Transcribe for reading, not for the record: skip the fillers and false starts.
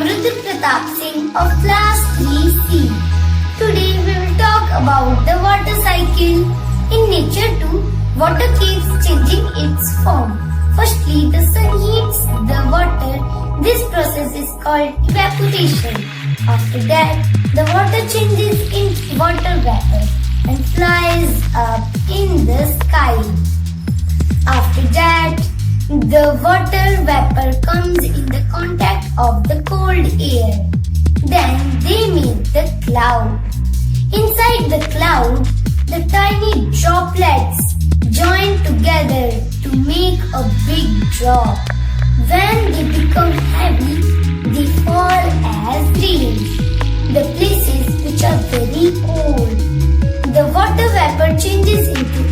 Rudra Pratap Singh of Class 3C. Today we will talk about the water cycle. In nature too, water keeps changing its form. Firstly, the sun heats the water. This process is called evaporation. After that, the water changes into water vapor and flies up in the sky. After that, the water vapor comes in the contact of the cold air. Then they make the cloud. Inside the cloud, the tiny droplets join together to make a big drop. When they become heavy, they fall as rain. The places which are very cold, the water vapor changes into